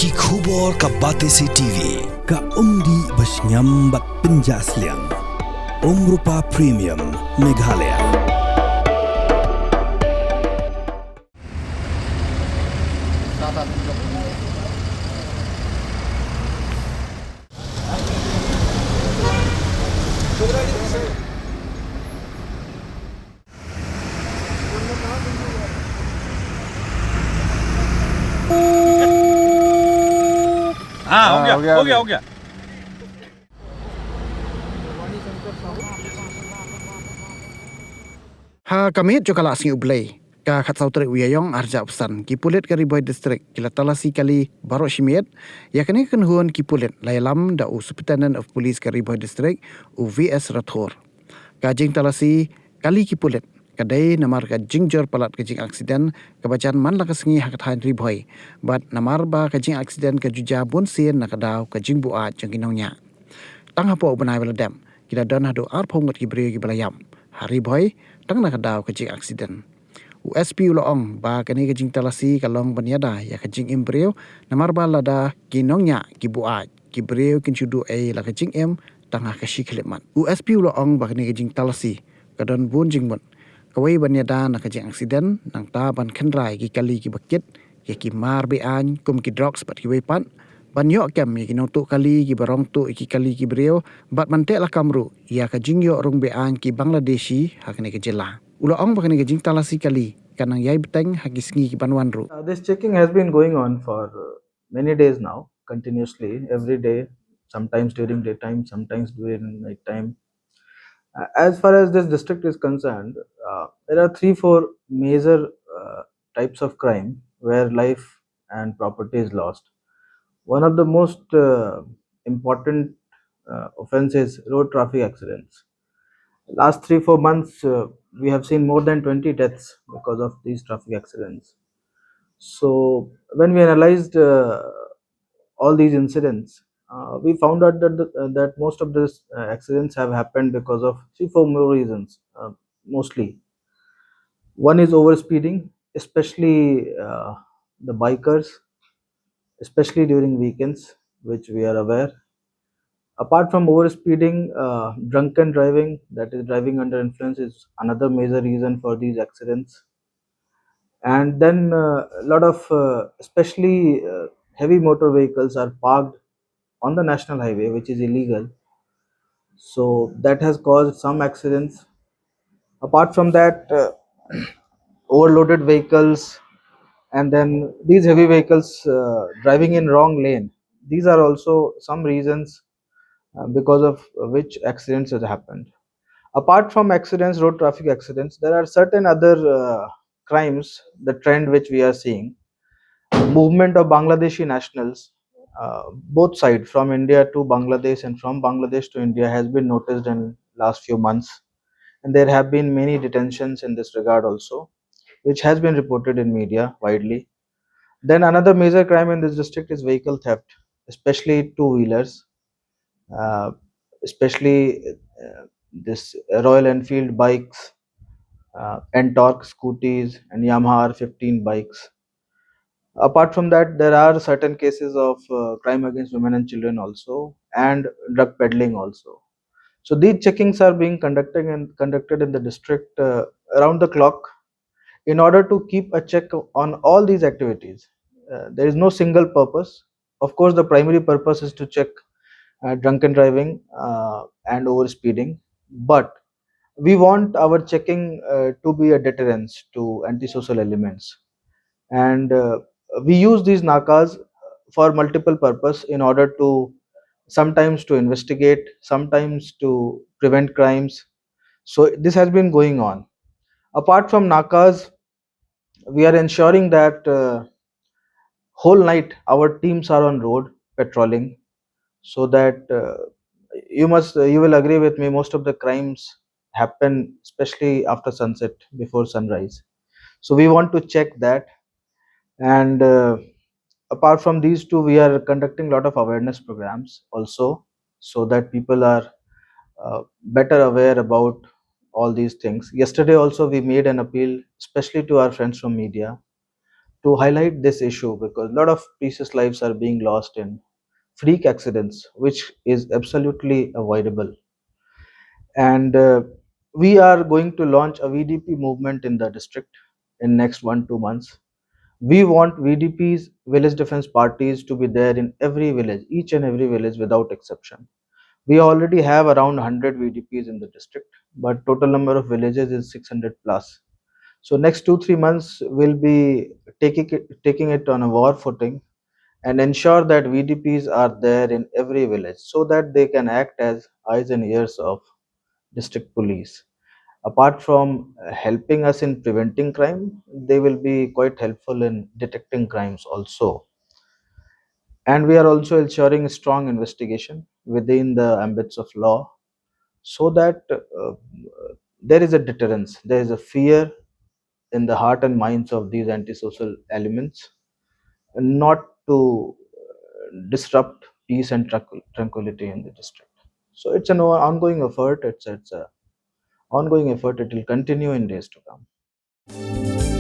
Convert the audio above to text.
Ki khubor ka Batesi TV. Ka umdi basnyam bat penjaslian. Rupa Premium Meghalaya. हाँ हो गया Ha kami jo kala sing ublei ka khatsau trek wiayong arja pesan ki Pulit kari Bhoi district kila Talasi kali Baroh Shimiet yakni kan huan ki Pulit lailam da u Superintendent of Police kari Bhoi district u VS Rathor ka jing Talasi kali ki Pulit kadai namar ka jingjor palat ka jing aksiden ka bacan man la ka sengi hak thain ri Bhoi bat namar ba ka jing aksiden ka juja bon sien na ka daw ka jing bua jang kinongnya tang hapo banai bala dam kita dan hado ar phongot ki bre ki balayam hari Bhoi tang na kadaw ka jing aksiden USP uloong ba kani ka jing Talasi kalong banyada ya ka jing embryo namar ba lada kinongnya ki bua ki breu kin chudu e la ka jing em tanga ka shikleman USP uloong ba kani ka jing Talasi kadon bun jing mon kawai banyada na ka jing aksiden nang ta ban khenrai ki kali ki bakit ki mar be an kum ki drugs bat ki wepan banyo kem ki notu kali ki barong tu ki kali ki breo bat mante la kamru ya ka jingyo rong be an ki Bangladeshi hakne ke jela ulo ong bakne ke jing Talasi kali kanang yai beteng hagisngi ki banwan ru. This checking has been going on for many days now, continuously, every day, sometimes during daytime, sometimes during night time. As far as this district is concerned, there are 3-4 major types of crime where life and property is lost. One of the most important offense is road traffic accidents. Last 3-4 months, we have seen more than 20 deaths because of these traffic accidents. So when we analyzed all these incidents, we found out that most of these accidents have happened because of 3-4 more reasons. Mostly, one is overspeeding, especially the bikers, especially during weekends, which we are aware. Apart from overspeeding, drunken driving, that is driving under influence, is another major reason for these accidents. And then a lot of especially heavy motor vehicles are parked on the national highway, which is illegal, so that has caused some accidents. Apart from that, overloaded vehicles, and then these heavy vehicles driving in wrong lane, these are also some reasons because of which accidents have happened. Apart from accidents, road traffic accidents, there are certain other crimes, the trend which we are seeing. Movement of Bangladeshi nationals, both sides, from India to Bangladesh and from Bangladesh to India, has been noticed in last few months, and there have been many detentions in this regard also, which has been reported in media widely. Then another major crime in this district is vehicle theft, especially two-wheelers, uh, especially this Royal Enfield bikes, Ntorq scooties, and Yamaha R15 bikes. Apart from that, there are certain cases of crime against women and children also, and drug peddling also. So these checkings are being conducted in the district around the clock in order to keep a check on all these activities. There is no single purpose. Of course, the primary purpose is to check drunken driving and over speeding, but we want our checking to be a deterrence to antisocial elements, and we use these nakas for multiple purpose in order to sometimes to investigate, sometimes to prevent crimes. So this has been going on. Apart from nakas, we are ensuring that whole night our teams are on road patrolling, so that you will agree with me, most of the crimes happen especially after sunset, before sunrise. So we want to check that. And apart from these two, we are conducting a lot of awareness programs also, so that people are better aware about all these things. Yesterday also we made an appeal, especially to our friends from media, to highlight this issue because a lot of precious lives are being lost in freak accidents, which is absolutely avoidable. And we are going to launch a VDP movement in the district in next 1 2 months. We want VDPs, village defense parties, to be there in every village, each and every village without exception. We already have around 100 VDPs in the district, but total number of villages is 600 plus. So next 2 3 months we'll be taking it on a war footing and ensure that VDPs are there in every village so that they can act as eyes and ears of district police. Apart from helping us in preventing crime, they will be quite helpful in detecting crimes also. And we are also ensuring strong investigation within the ambits of law so that there is a deterrence, there is a fear in the heart and minds of these antisocial elements, not to disrupt peace and tranquility in the district. So it's an ongoing effort. It's a ongoing effort. It will continue in days to come.